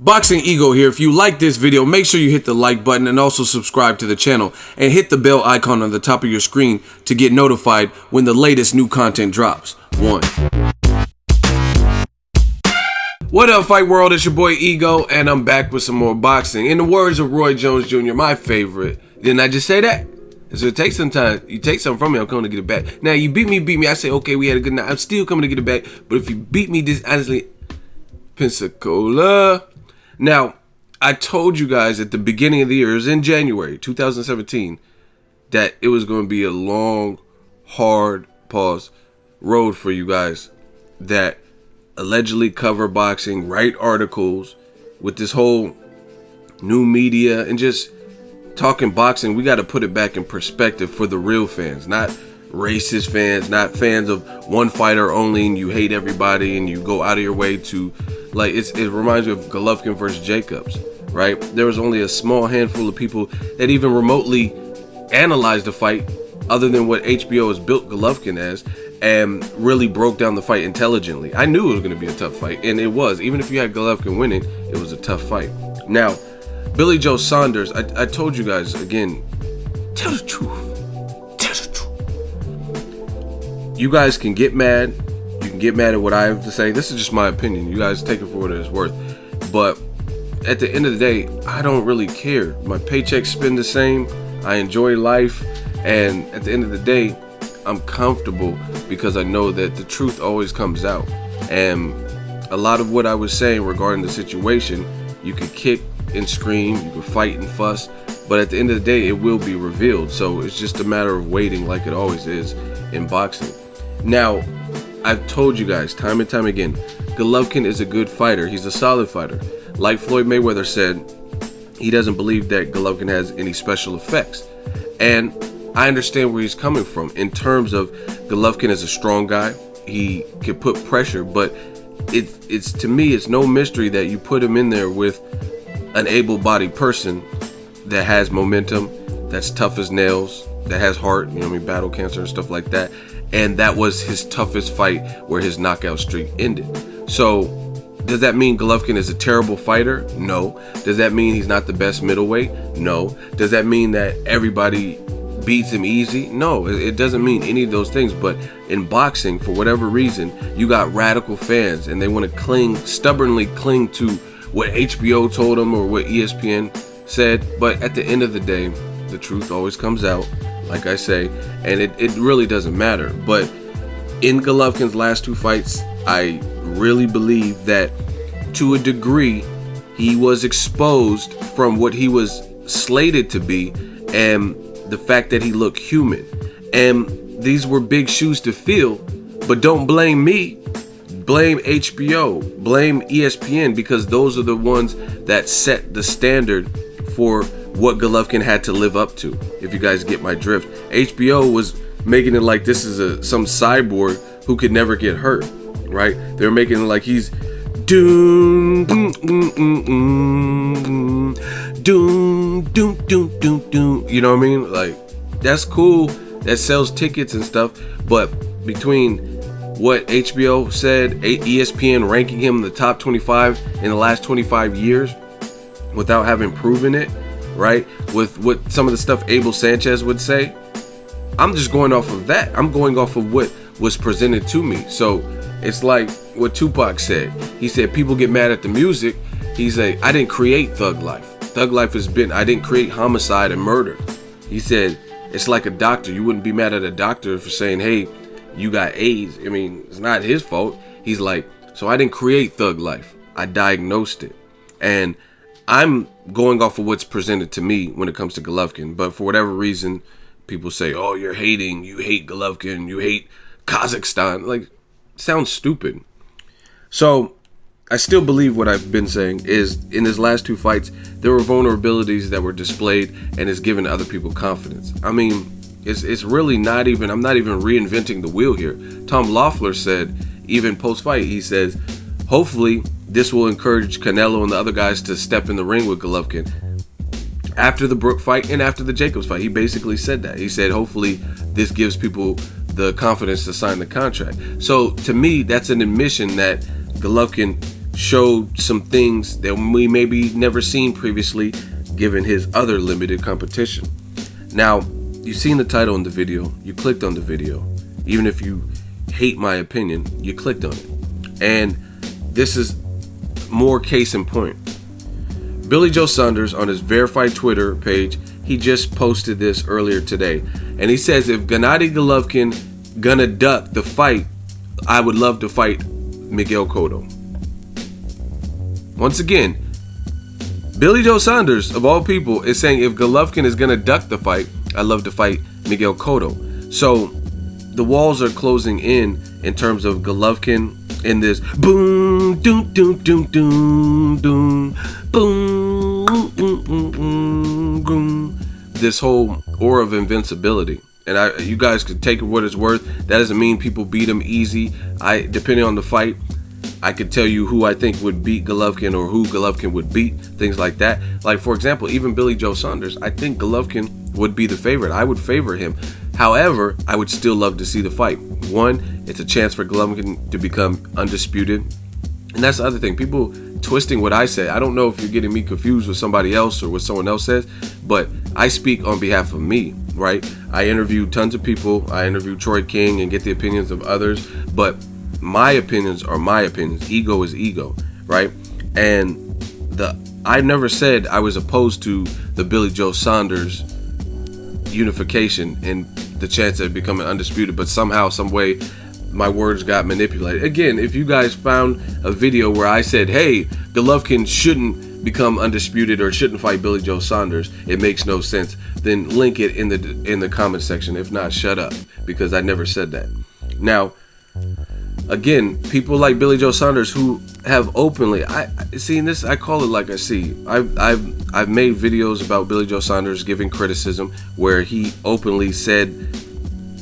Boxing Ego here. If you like this video, make sure you hit the like button and also subscribe to the channel and hit the bell icon on the top of your screen to get notified when the latest new content drops. 1. What up, Fight World? It's your boy Ego, and I'm back with some more boxing. In the words of Roy Jones Jr., my favorite. Didn't I just say that? So it takes some time. You take something from me, I'm coming to get it back. Now, you beat me. I say, okay, we had a good night. I'm still coming to get it back. But if you beat me, this honestly, Pensacola. Now, I told you guys at the beginning of the year, it was in January 2017, that it was going to be a long, hard road for you guys that allegedly cover boxing, write articles with this whole new media and just talking boxing. We got to put it back in perspective for the real fans, not racist fans, not fans of one fighter only and you hate everybody and you go out of your way to, like, it reminds me of Golovkin versus Jacobs, right? There was only a small handful of people that even remotely analyzed the fight other than what HBO has built Golovkin as and really broke down the fight intelligently. I knew it was going to be a tough fight, and it was. Even if you had Golovkin winning, it was a tough fight. Now, Billy Joe Saunders, I told you guys, again, tell the truth. You guys can get mad. You can get mad at what I have to say. This is just my opinion. You guys take it for what it's worth. But at the end of the day, I don't really care. My paychecks spend the same. I enjoy life. And at the end of the day, I'm comfortable because I know that the truth always comes out. And a lot of what I was saying regarding the situation, you could kick and scream, you could fight and fuss, but at the end of the day, it will be revealed. So it's just a matter of waiting, like it always is in boxing. Now, I've told you guys time and time again, Golovkin is a good fighter. He's a solid fighter. Like Floyd Mayweather said, he doesn't believe that Golovkin has any special effects. And I understand where he's coming from in terms of Golovkin is a strong guy. He can put pressure, but it's to me, it's no mystery that you put him in there with an able-bodied person that has momentum, that's tough as nails, that has heart, battle cancer and stuff like that. And that was his toughest fight where his knockout streak ended. So does that mean Golovkin is a terrible fighter? No. Does that mean he's not the best middleweight? No. Does that mean that everybody beats him easy? No, it doesn't mean any of those things. But in boxing, for whatever reason, you got radical fans and they want to stubbornly cling to what HBO told them or what ESPN said. But at the end of the day, the truth always comes out, like I say, and it really doesn't matter. But in Golovkin's last two fights, I really believe that to a degree, he was exposed from what he was slated to be and the fact that he looked human. And these were big shoes to fill, but don't blame me. Blame HBO, blame ESPN, because those are the ones that set the standard for what Golovkin had to live up to, if you guys get my drift. HBO was making it like this is some cyborg who could never get hurt, right? They're making it like he's doom, doom, doom, doom, doom, doom, doom, doom, doom. You know what I mean? Like, that's cool. That sells tickets and stuff. But between what HBO said, ESPN ranking him in the top 25 in the last 25 years without having proven it, right? With what some of the stuff Abel Sanchez would say, I'm just going off of that. I'm going off of what was presented to me. So it's like what Tupac said. He said, people get mad at the music. He said, I didn't create Thug Life. Thug Life I didn't create homicide and murder. He said, it's like a doctor. You wouldn't be mad at a doctor for saying, hey, you got AIDS. I mean, it's not his fault. He's like, so I didn't create Thug Life. I diagnosed it. And I'm going off of what's presented to me when it comes to Golovkin. But for whatever reason, people say, oh, you're hating. You hate Golovkin. You hate Kazakhstan. Like, sounds stupid. So I still believe what I've been saying is in his last two fights, there were vulnerabilities that were displayed and it's given other people confidence. I mean, it's really not even, I'm not even reinventing the wheel here. Tom Loeffler said, even post-fight, he says, hopefully this will encourage Canelo and the other guys to step in the ring with Golovkin. After the Brook fight and after the Jacobs fight, he basically said that. He said, hopefully this gives people the confidence to sign the contract. So to me, that's an admission that Golovkin showed some things that we maybe never seen previously, given his other limited competition. Now, you've seen the title in the video, you clicked on the video. Even if you hate my opinion, you clicked on it. And this is more case in point. Billy Joe Saunders, on his verified Twitter page, he just posted this earlier today. And he says, if Gennady Golovkin gonna duck the fight, I would love to fight Miguel Cotto. Once again, Billy Joe Saunders, of all people, is saying if Golovkin is gonna duck the fight, I'd love to fight Miguel Cotto. So the walls are closing in terms of Golovkin in this boom, doom, doom, doom, doom, doom, boom, boom, boom, boom, boom. This whole aura of invincibility. And you guys could take it what it's worth. That doesn't mean people beat him easy. Depending on the fight, I could tell you who I think would beat Golovkin or who Golovkin would beat, things like that. Like, for example, even Billy Joe Saunders, I think Golovkin would be the favorite. I would favor him. However, I would still love to see the fight. One, it's a chance for Golovkin to become undisputed. And that's the other thing. People twisting what I say. I don't know if you're getting me confused with somebody else or what someone else says, but I speak on behalf of me, right? I interview tons of people. I interview Troy King and get the opinions of others, but my opinions are my opinions. Ego is ego, right? And I never said I was opposed to the Billy Joe Saunders unification and the chance of becoming undisputed, but somehow, some way, my words got manipulated. Again, if you guys found a video where I said, hey, Golovkin shouldn't become undisputed or shouldn't fight Billy Joe Saunders, it makes no sense, then link it in the comment section. If not, shut up, because I never said that. Now, again, people like Billy Joe Saunders who have openly, I call it like I see. I've made videos about Billy Joe Saunders giving criticism where he openly said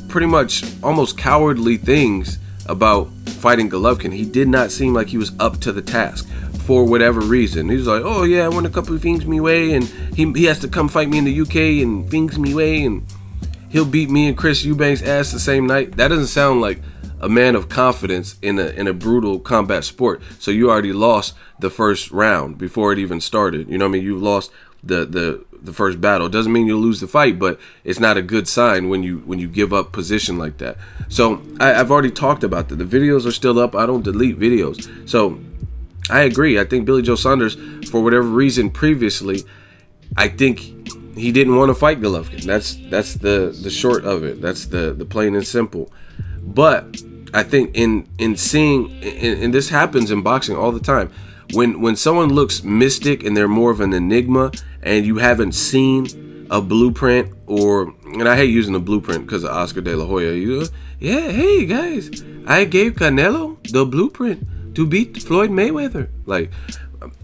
pretty much almost cowardly things about fighting Golovkin. He did not seem like he was up to the task for whatever reason. He was like, oh yeah, I want a couple of things me way, and he has to come fight me in the UK and things me way, and he'll beat me and Chris Eubanks' ass the same night. That doesn't sound like a man of confidence in a brutal combat sport. So you already lost the first round before it even started. You know what I mean? You lost the first battle. It doesn't mean you'll lose the fight, but it's not a good sign when you give up position like that. So I've already talked about that. The videos are still up. I don't delete videos. So I agree. I think Billy Joe Saunders, for whatever reason previously, I think he didn't want to fight Golovkin. That's the short of it. That's the plain and simple. But I think in seeing, and this happens in boxing all the time, when someone looks mystic and they're more of an enigma and you haven't seen a blueprint, and I hate using a blueprint because of Oscar De La Hoya. Hey guys, I gave Canelo the blueprint to beat Floyd Mayweather. Like,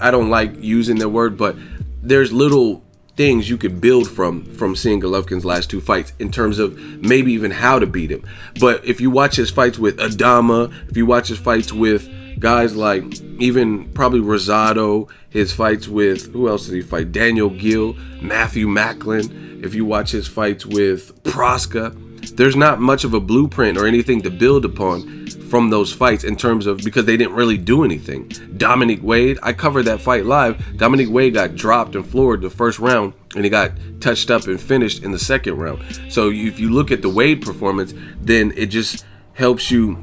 I don't like using the word, but there's little things you could build from seeing Golovkin's last two fights in terms of maybe even how to beat him. But if you watch his fights with Adama, if you watch his fights with guys like even probably Rosado, his fights with, who else did he fight? Daniel Gill, Matthew Macklin. If you watch his fights with Proska, there's not much of a blueprint or anything to build upon from those fights in terms of, because they didn't really do anything. Dominic Wade, I covered that fight live. Dominic Wade got dropped and floored the first round, and he got touched up and finished in the second round. So if you look at the Wade performance, then it just helps you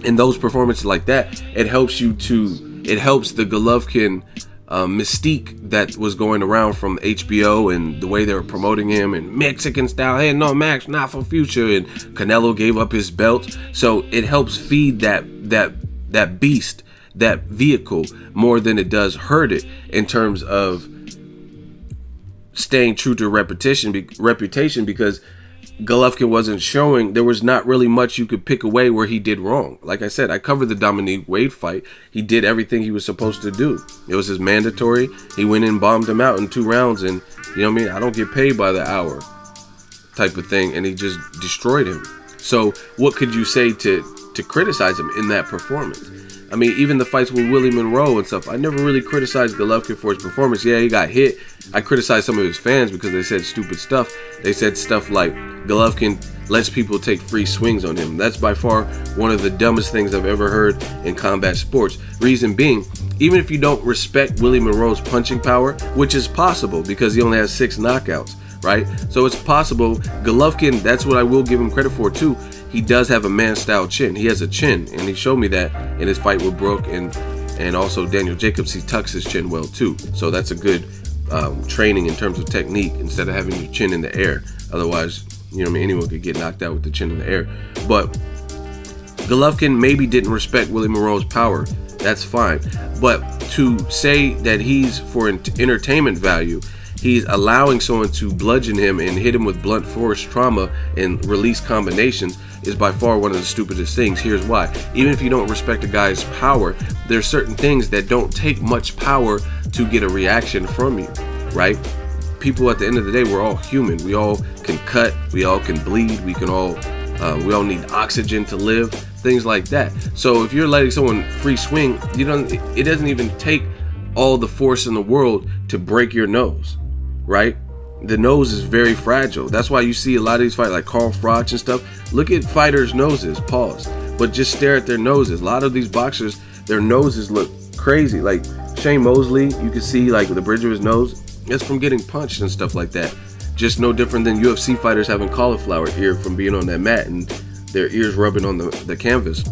in those performances like that. It helps the Golovkin mystique that was going around from HBO and the way they were promoting him and Mexican style. Hey, no, Max, not for future. And Canelo gave up his belt. So it helps feed that beast, that vehicle, more than it does hurt it in terms of staying true to reputation, because Golovkin wasn't showing, there was not really much you could pick away where he did wrong. Like I said, I covered the Dominic Wade fight. He did everything he was supposed to do. It was his mandatory. He went in and bombed him out in 2 rounds, and you know what I mean? I don't get paid by the hour type of thing, and he just destroyed him. So what could you say to criticize him in that performance? I mean, even the fights with Willie Monroe and stuff, I never really criticized Golovkin for his performance. Yeah, he got hit. I criticized some of his fans because they said stupid stuff. They said stuff like, Golovkin lets people take free swings on him. That's by far one of the dumbest things I've ever heard in combat sports. Reason being, even if you don't respect Willie Monroe's punching power, which is possible because he only has 6 knockouts, right? So it's possible. Golovkin, that's what I will give him credit for too. He does have a man-style chin. He has a chin, and he showed me that in his fight with Brook and also Daniel Jacobs. He tucks his chin well too. So that's a good training in terms of technique instead of having your chin in the air. Otherwise, you know what I mean, anyone could get knocked out with the chin in the air. But Golovkin maybe didn't respect Willie Monroe's power. That's fine. But to say that he's for entertainment value, he's allowing someone to bludgeon him and hit him with blunt force trauma and release combinations is by far one of the stupidest things. Here's why. Even if you don't respect a guy's power, there's certain things that don't take much power to get a reaction from you, right? People at the end of the day, we're all human. We all can cut, we all can bleed, we all need oxygen to live, things like that. So if you're letting someone free swing, it doesn't even take all the force in the world to break your nose, right? The nose is very fragile. That's why you see a lot of these fights like Carl Froch and stuff. Look at fighters' noses, pause, but just stare at their noses. A lot of these boxers, their noses look crazy. Like Shane Mosley, you can see like the bridge of his nose. It's from getting punched and stuff like that. Just no different than UFC fighters having cauliflower ear from being on that mat and their ears rubbing on the canvas.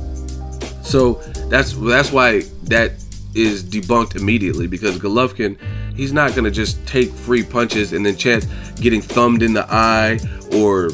So that's why that is debunked immediately, because Golovkin, he's not going to just take free punches and then chance getting thumbed in the eye or,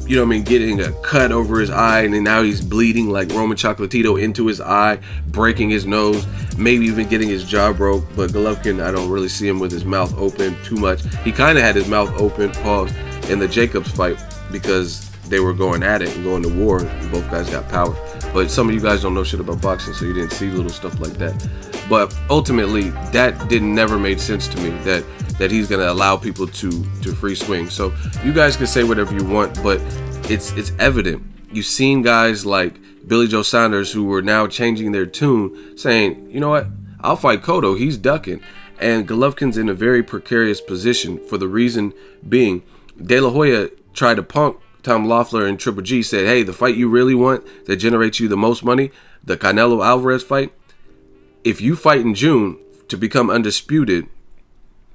you know what I mean, getting a cut over his eye and then now he's bleeding like Roman Chocolatito into his eye, breaking his nose, maybe even getting his jaw broke. But Golovkin, I don't really see him with his mouth open too much. He kind of had his mouth open, pause, in the Jacobs fight because they were going at it and going to war and both guys got power. But some of you guys don't know shit about boxing, so you didn't see little stuff like that. But ultimately, that never made sense to me, that he's going to allow people to free swing. So you guys can say whatever you want, but it's evident. You've seen guys like Billy Joe Saunders who were now changing their tune, saying, you know what, I'll fight Cotto, he's ducking. And Golovkin's in a very precarious position for the reason being, De La Hoya tried to punk Tom Loeffler and Triple G, said, hey, the fight you really want that generates you the most money, the Canelo Alvarez fight, if you fight in June to become undisputed,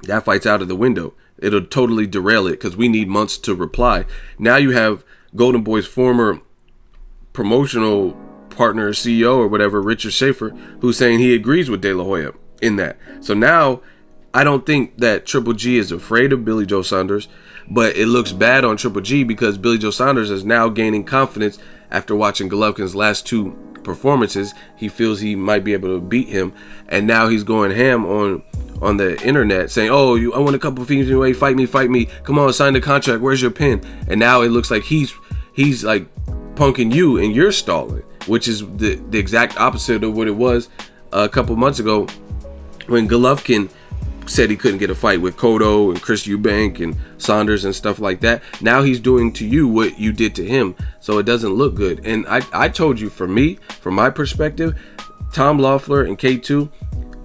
that fight's out of the window. It'll totally derail it because we need months to reply. Now you have Golden Boy's former promotional partner, CEO or whatever, Richard Schaefer, who's saying he agrees with De La Hoya in that. So now I don't think that Triple G is afraid of Billy Joe Saunders, but it looks bad on Triple G because Billy Joe Saunders is now gaining confidence after watching Golovkin's last 2 performances. He feels he might be able to beat him, and now he's going ham on the internet saying, oh, I want a couple of things anyway, fight me, come on, sign the contract, where's your pen? And now it looks like he's like punking you and you're stalling, which is the exact opposite of what it was a couple months ago when Golovkin said he couldn't get a fight with Cotto and Chris Eubank and Saunders and stuff like that. Now he's doing to you what you did to him, so it doesn't look good. And I told you, from my perspective, Tom Loeffler and K2,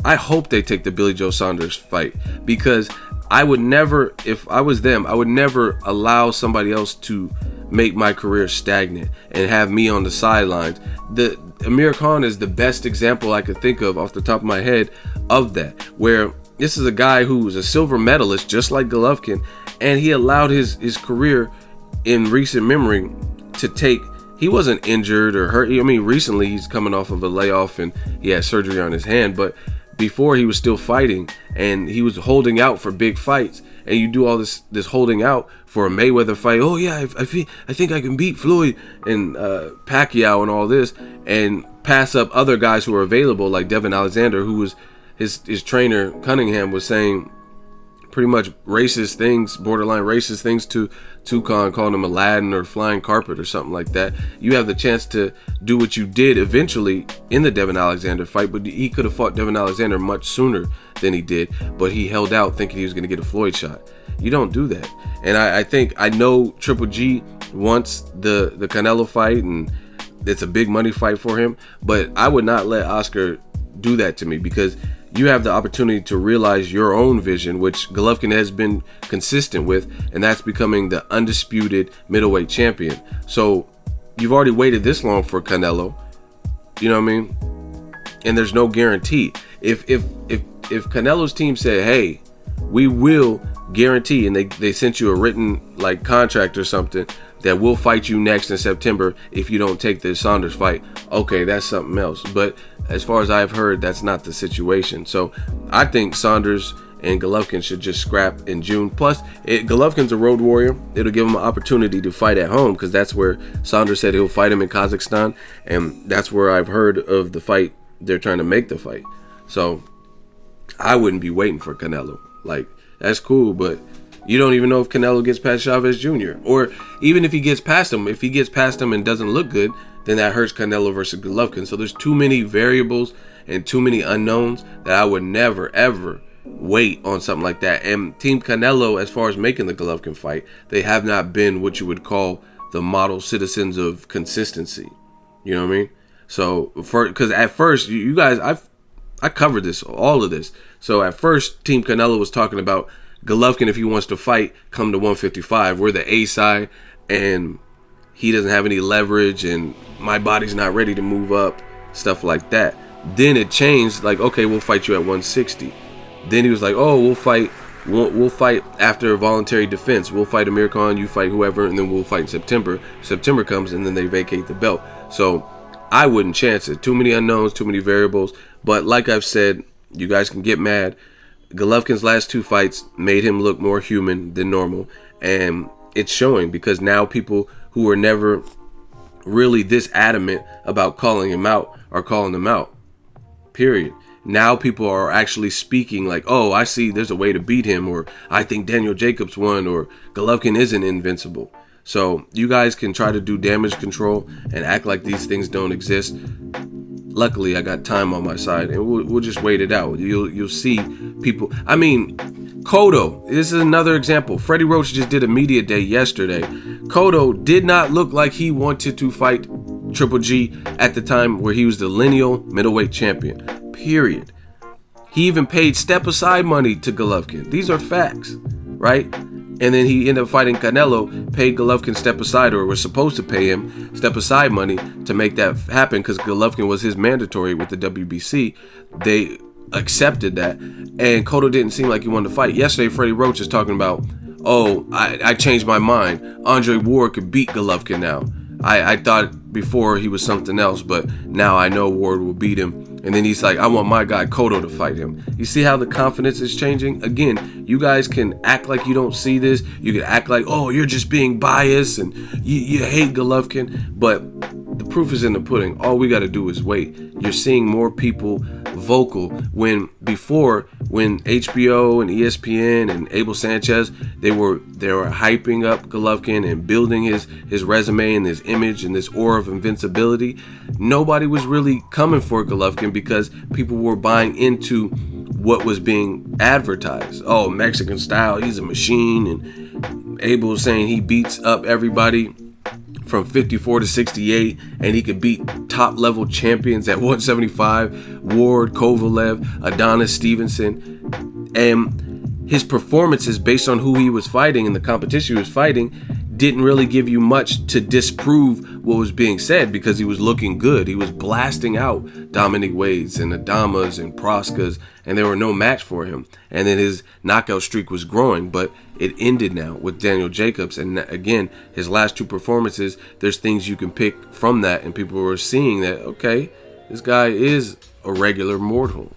I hope they take the Billy Joe Saunders fight, because I would never, if I was them, I would never allow somebody else to make my career stagnant and have me on the sidelines. The Amir Khan is the best example I could think of off the top of my head of that, where this is a guy who was a silver medalist just like Golovkin, and he allowed his career in recent memory to take, he wasn't injured or hurt. I mean, recently he's coming off of a layoff and he had surgery on his hand, but before he was still fighting and he was holding out for big fights. And you do all this holding out for a Mayweather fight. Oh yeah, I think I can beat Floyd and Pacquiao and all this, and pass up other guys who are available like Devin Alexander, who was his trainer Cunningham was saying pretty much racist things, borderline racist things to Tucon, calling him Aladdin or flying carpet or something like that. You have the chance to do what you did eventually in the Devin Alexander fight, but he could have fought Devin Alexander much sooner than he did, but he held out thinking he was going to get a Floyd shot. You don't do that. And I know Triple G wants the Canelo fight, and it's a big money fight for him, but I would not let Oscar do that to me, because you have the opportunity to realize your own vision, which Golovkin has been consistent with, and that's becoming the undisputed middleweight champion. So you've already waited this long for Canelo, you know what I mean? And there's no guarantee. If Canelo's team said, hey, we will guarantee, and they sent you a written like contract or something, that we'll fight you next in September if you don't take the Saunders fight, okay, that's something else. But as far as I've heard, that's not the situation. So I think Saunders and Golovkin should just scrap in June. Plus, Golovkin's a road warrior. It'll give him an opportunity to fight at home, because that's where Saunders said he'll fight him in Kazakhstan, and that's where I've heard of the fight. They're trying to make the fight. So I wouldn't be waiting for Canelo. Like, that's cool, but you don't even know if Canelo gets past Chavez Jr. Or even if he gets past him. If he gets past him and doesn't look good, then that hurts Canelo versus Golovkin. So there's too many variables and too many unknowns that I would never, ever wait on something like that. And Team Canelo, as far as making the Golovkin fight, they have not been what you would call the model citizens of consistency. You know what I mean? So, because at first, you guys, I covered this, all of this. So at first, Team Canelo was talking about Golovkin, if he wants to fight, come to 155. We're the A side, and he doesn't have any leverage, and my body's not ready to move up, stuff like that. Then it changed, like, okay, we'll fight you at 160. Then he was like, oh, we'll fight after voluntary defense. We'll fight Amir Khan, you fight whoever, and then we'll fight in September. September comes, and then they vacate the belt. So I wouldn't chance it. Too many unknowns, too many variables. But like I've said, you guys can get mad. Golovkin's last 2 fights made him look more human than normal, and it's showing, because now people who were never really this adamant about calling him out are calling him out, period. Now people are actually speaking like, oh, I see there's a way to beat him, or I think Daniel Jacobs won, or Golovkin isn't invincible. So you guys can try to do damage control and act like these things don't exist. Luckily, I got time on my side, and we'll just wait it out. You'll see people. I mean, Cotto, this is another example. Freddie Roach just did a media day yesterday. Cotto did not look like he wanted to fight Triple G at the time where he was the lineal middleweight champion, period. He even paid step-aside money to Golovkin. These are facts, right? And then he ended up fighting Canelo, paid Golovkin step-aside, or was supposed to pay him step-aside money to make that happen, because Golovkin was his mandatory with the WBC. They accepted that, and Cotto didn't seem like he wanted to fight. Yesterday, Freddie Roach is talking about, oh, I changed my mind. Andre Ward could beat Golovkin now. I thought before he was something else, but now I know Ward will beat him. And then he's like, I want my guy Cotto to fight him. You see how the confidence is changing? Again, you guys can act like you don't see this. You can act like, oh, you're just being biased and you hate Golovkin. But the proof is in the pudding. All we got to do is wait. You're seeing more people vocal, when before, when HBO and ESPN and Abel Sanchez, they were hyping up Golovkin and building his resume and his image and this aura of invincibility. Nobody was really coming for Golovkin, because people were buying into what was being advertised. Oh, Mexican style, he's a machine, and Abel was saying he beats up everybody from 54 to 68, and he could beat top level champions at 175, Ward, Kovalev, Adonis Stevenson. And his performances based on who he was fighting and the competition he was fighting didn't really give you much to disprove what was being said, because he was looking good. He was blasting out Dominic Wades and Adamas and Proskas, and there were no match for him. And then his knockout streak was growing, but it ended now with Daniel Jacobs. And again, his last 2 performances, there's things you can pick from that, and people were seeing that, okay, this guy is a regular mortal.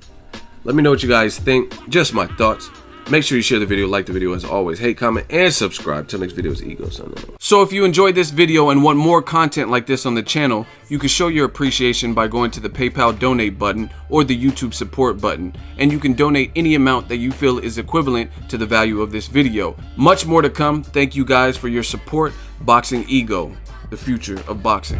Let me know what you guys think. Just my thoughts. Make sure you share the video, like the video as always, hate, comment, and subscribe. Till next video is Ego Son. So if you enjoyed this video and want more content like this on the channel, you can show your appreciation by going to the PayPal donate button or the YouTube support button, and you can donate any amount that you feel is equivalent to the value of this video. Much more to come. Thank you guys for your support. Boxing Ego, the future of boxing.